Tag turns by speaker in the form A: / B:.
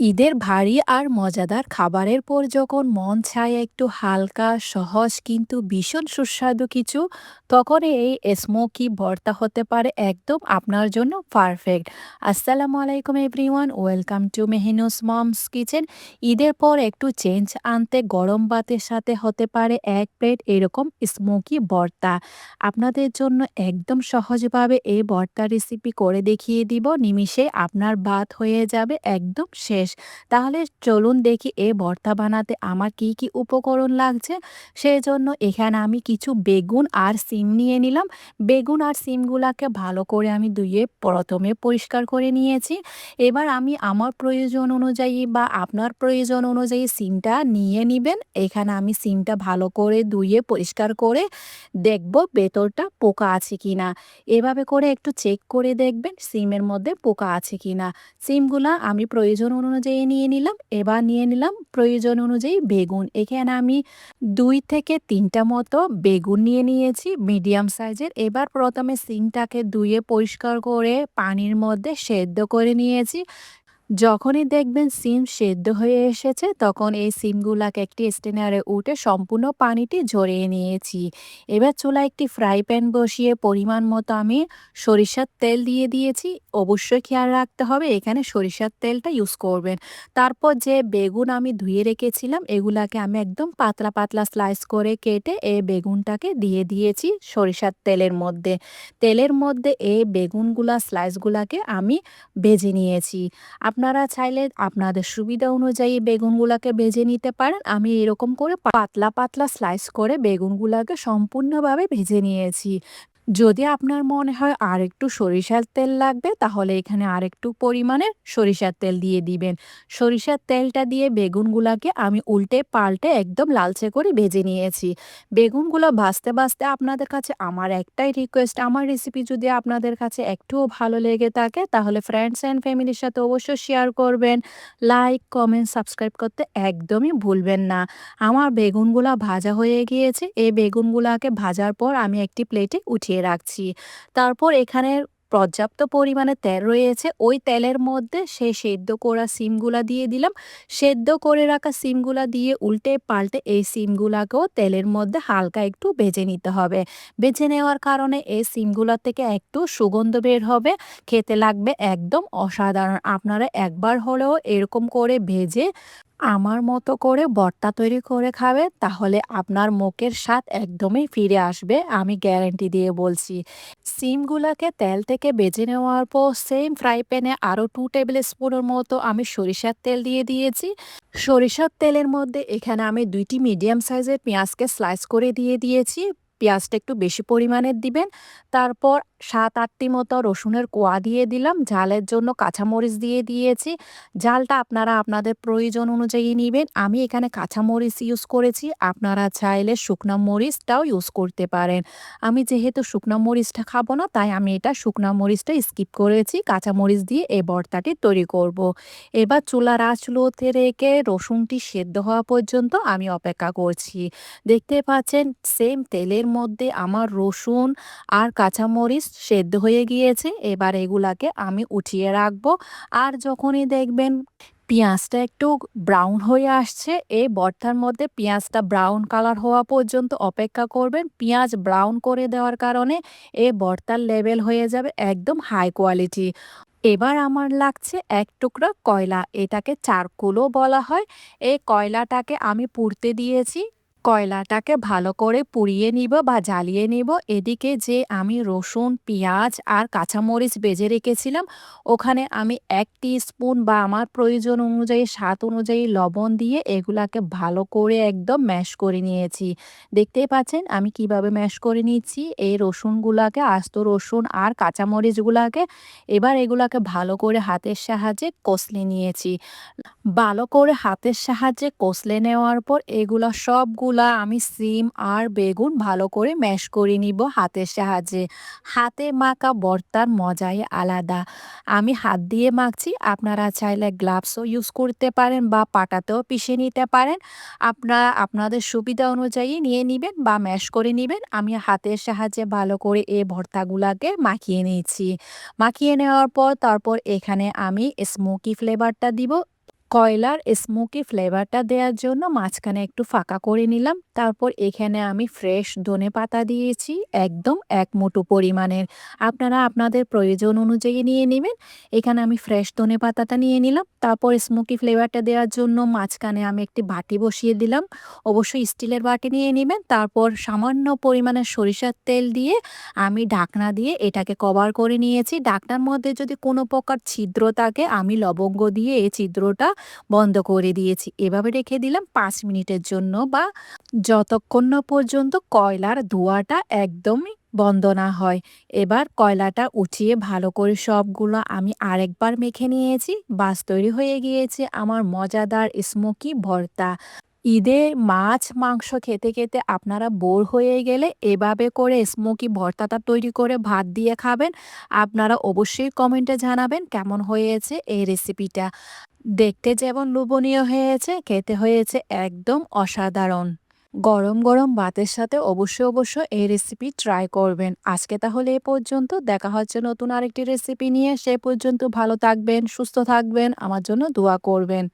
A: ঈদের ভারী আর মজাদার খাবারের পর যখন মন চায় একটু হালকা সহজ কিন্তু ভীষণ সুস্বাদু কিছু, তখন এই স্মোকি ভর্তা হতে পারে একদম আপনার জন্য পারফেক্ট। আসসালামু আলাইকুম everyone, welcome to Mehinu's mom's kitchen. ঈদের পর একটু চেঞ্জ আনতে গরম ভাতের সাথে হতে পারে এক প্লেট এরকম স্মোকি ভর্তা। আপনাদের জন্য একদম সহজভাবে এই ভর্তা রেসিপি করে দেখিয়ে দিব, নিমিষে আপনার ভাত হয়ে যাবে একদম শেষ। তাহলে চলুন দেখি এই ভর্তা বানাতে আমার কি কি উপকরণ লাগছে। সেজন্য এখানে আমি কিছু বেগুন আর সিম নিয়ে নিলাম। বেগুন আর সিমগুলাকে ভালো করে আমি ধুয়ে প্রথমে পরিষ্কার করে নিয়েছি। এবার আমি আমার প্রয়োজন অনুযায়ী বা আপনার প্রয়োজন অনুযায়ী সিমটা নিয়ে নিবেন। এখানে আমি সিমটা ভালো করে ধুয়ে পরিষ্কার করে দেখব ভেতরটা পোকা আছে কিনা। এভাবে করে একটু চেক করে দেখবেন সিমের মধ্যে পোকা আছে কিনা। সিমগুলা আমি প্রয়োজন অনুযায়ী নিয়ে নিলাম। এবার নিয়ে নিলাম প্রয়োজন অনুযায়ী বেগুন। এখানে আমি ২ থেকে ৩টা মতো বেগুন নিয়ে নিয়েছি মিডিয়াম সাইজের। এবার প্রথমে সিমটাকে ধুয়ে পরিষ্কার করে পানির মধ্যে সেদ্ধ করে নিয়েছি। যখনই দেখবেন সিম সেদ্ধ হয়ে এসেছে তখন এই সিমগুলাকে একটি স্টেনারে উঠে সম্পূর্ণ পানিটি ঝরিয়ে নিয়েছি। এবার চুলায় একটি ফ্রাই প্যান বসিয়ে পরিমাণ মতো আমি সরিষার তেল দিয়ে দিয়েছি। অবশ্যই খেয়াল রাখতে হবে এখানে সরিষার তেলটা ইউজ করবেন। তারপর যে বেগুন আমি ধুয়ে রেখেছিলাম এগুলাকে আমি একদম পাতলা পাতলা স্লাইস করে কেটে এই বেগুনটাকে দিয়ে দিয়েছি সরিষার তেলের মধ্যে। তেলের মধ্যে এই বেগুনগুলা স্লাইসগুলাকে আমি ভেজে নিয়েছি। আপনারা চাইলে আপনাদের সুবিধা অনুযায়ী বেগুনগুলাকে ভেজে নিতে পারেন। আমি এরকম করে পাতলা পাতলা স্লাইস করে বেগুনগুলাকে সম্পূর্ণভাবে ভেজে নিয়েছি। যদি আপনার মনে হয় আরেকটু সরিষার তেল লাগবে তাহলে এখানে আরেকটু পরিমাণে সরিষার তেল দিয়ে দিবেন। সরিষার তেলটা দিয়ে বেগুনগুলাকে আমি উল্টে পাল্টে একদম লালচে করে ভেজে নিয়েছি। বেগুনগুলো ভাজতে ভাজতে আপনাদের কাছে আমার একটাই রিকোয়েস্ট, আমার রেসিপি যদি আপনাদের কাছে একটুও ভালো লেগে থাকে তাহলে ফ্রেন্ডস অ্যান্ড ফ্যামিলির সাথে অবশ্যই শেয়ার করবেন। লাইক, কমেন্ট, সাবস্ক্রাইব করতে একদমই ভুলবেন না। আমার বেগুনগুলা ভাজা হয়ে গিয়েছে। এই বেগুনগুলাকে ভাজার পর আমি একটি প্লেটে উঠিয়ে রাখছি। তারপর এখানে পর্যাপ্ত পরিমাণে তেল রয়েছে। ওই তেলের মধ্যে সেই সেদ্ধ করা সিমগুলা দিয়ে দিলাম। সেদ্ধ করে রাখা সিমগুলা দিয়ে উল্টে পাল্টে এই সিমগুলাকেও তেলের মধ্যে হালকা একটু ভেজে নিতে হবে। ভেজে নেওয়ার কারণে এই সিমগুলা থেকে একটু সুগন্ধ বের হবে। খেতে লাগবে একদম অসাধারণ। আপনারা একবার হলেও এরকম করে ভেজে আমার মতো করে ভর্তা তৈরি করে খাবে তাহলে আপনার মুখের স্বাদ একদমই ফিরে আসবে, আমি গ্যারান্টি দিয়ে বলছি। সিমগুলাকে তেল থেকে ভেজে নেওয়ার পর সেম ফ্রাই প্যানে আরও 2 টেবিল স্পুনের মতো আমি সরিষার তেল দিয়ে দিয়েছি। সরিষার তেলের মধ্যে এখানে আমি 2টি মিডিয়াম সাইজের পেঁয়াজকে স্লাইস করে দিয়ে দিয়েছি। পেঁয়াজটা একটু বেশি পরিমাণের দিবেন। তারপর ৭-৮টি মতো রসুনের কোয়া দিয়ে দিলাম। ঝালের জন্য কাঁচামরিচ দিয়ে দিয়েছি। ঝালটা আপনারা আপনাদের প্রয়োজন অনুযায়ী নিবেন। আমি এখানে কাঁচামরিচ ইউজ করেছি। আপনারা চাইলে শুকনা মরিচটাও ইউজ করতে পারেন। আমি যেহেতু শুকনা মরিচটা খাবো না তাই আমি এটা শুকনা মরিচটা স্কিপ করেছি। কাঁচামরিচ দিয়ে এই ভর্তাটি তৈরি করব। এবার চুলার আঁচ লোতে রেখে রসুনটি সেদ্ধ হওয়া পর্যন্ত আমি অপেক্ষা করছি। দেখতে পাচ্ছেন সেম তেলের মধ্যে আমার রসুন আর কাঁচামরিচ সেদ্ধ হয়ে গিয়েছে। এবার এগুলাকে আমি উঠিয়ে রাখবো। আর যখনই দেখবেন পেঁয়াজটা একটু ব্রাউন হয়ে আসছে, এই ভর্তার মধ্যে পেঁয়াজটা ব্রাউন কালার হওয়া পর্যন্ত অপেক্ষা করবেন। পেঁয়াজ ব্রাউন করে দেওয়ার কারণে এই ভর্তার লেভেল হয়ে যাবে একদম হাই কোয়ালিটি। এবার আমার লাগছে ১ টুকরা কয়লা, এটাকে চারকোলও বলা হয়। এই কয়লাটাকে আমি পুড়তে দিয়েছি। কয়লাটাকে ভালো করে পুড়িয়ে নিব বা জ্বালিয়ে নিব। এদিকে যে আমি রসুন, পেঁয়াজ আর কাঁচামরিচ ভেজে রেখেছিলাম ওখানে আমি ১ স্পুন বা আমার প্রয়োজন অনুযায়ী স্বাদ অনুযায়ী লবণ দিয়ে এগুলাকে ভালো করে একদম ম্যাশ করে নিয়েছি। দেখতেই পাচ্ছেন আমি কিভাবে ম্যাশ করে নিচ্ছি। এই রসুনগুলাকে, আস্ত রসুন আর কাঁচামরিচগুলাকে এবার এগুলাকে ভালো করে হাতের সাহায্যে কষলে নিয়েছি। ভালো করে হাতের সাহায্যে কষলে নেওয়ার পর এগুলা সবগুলা আমি সিম আর বেগুন ভালো করে ম্যাশ করে নিব হাতের সাহায্যে। হাতে মাখা ভর্তার মজাই আলাদা। আমি হাত দিয়ে মাখছি, আপনারা চাইলে গ্লাভসও ইউজ করতে পারেন বা পাটাতেও পিষে নিতে পারেন। আপনারা আপনাদের সুবিধা অনুযায়ী নিয়ে নিবেন বা ম্যাশ করে নিবেন। আমি হাতের সাহায্যে ভালো করে এই ভর্তাগুলাকে মাখিয়ে নিয়েছি। মাখিয়ে নেওয়ার পর তারপর এখানে আমি স্মোকি ফ্লেভারটা দিব। কয়লার স্মোকি ফ্লেভারটা দেওয়ার জন্য মাঝখানে একটু ফাঁকা করে নিলাম। তারপর এখানে আমি ফ্রেশ ধনেপাতা দিয়েছি একদম ১ মুঠো পরিমাণের। আপনারা আপনাদের প্রয়োজন অনুযায়ী নিয়ে নিবেন। এখানে আমি ফ্রেশ ধনেপাতাটা নিয়ে নিলাম। তারপর স্মোকি ফ্লেভারটা দেওয়ার জন্য মাঝখানে আমি একটি বাটি বসিয়ে দিলাম। অবশ্যই স্টিলের বাটি নিয়ে নিবেন। তারপর সামান্য পরিমাণে সরিষার তেল দিয়ে আমি ঢাকনা দিয়ে এটাকে কভার করে নিয়েছি। ঢাকনার মধ্যে যদি কোনো প্রকার ছিদ্র থাকে আমি লবঙ্গ দিয়ে এই ছিদ্রটা বন্ধ করে দিয়েছি। এভাবে রেখে দিলাম ৫ মিনিটের জন্য বা যতক্ষণ না পর্যন্ত কয়লার ধোঁয়াটা একদমই বন্ধ না হয়। এবার কয়লাটা উঠিয়ে ভালো করে সবগুলো আমি আরেকবার মেখে নিয়েছি। বাস তৈরি হয়ে গিয়েছে আমার মজাদার স্মোকি ভর্তা। ঈদে মাছ, মাংস খেতে, খেতে আপনারা বোর হয়ে গেলে এভাবে করে স্মোকি ভর্তাটা তৈরি করে ভাত দিয়ে খাবেন। আপনারা অবশ্যই কমেন্টে জানাবেন কেমন হয়েছে এই রেসিপিটা। দেখতে যেমন লোভনীয় হয়েছে, খেতে হয়েছে একদম অসাধারণ। গরম, গরম ভাতের সাথে অবশ্যই, অবশ্যই এই রেসিপি ট্রাই করবেন। আজকে তাহলে এ পর্যন্ত। দেখা হচ্ছে নতুন আরেকটি রেসিপি নিয়ে। সে পর্যন্ত ভালো থাকবেন, সুস্থ থাকবেন। আমার জন্য দোয়া করবেন।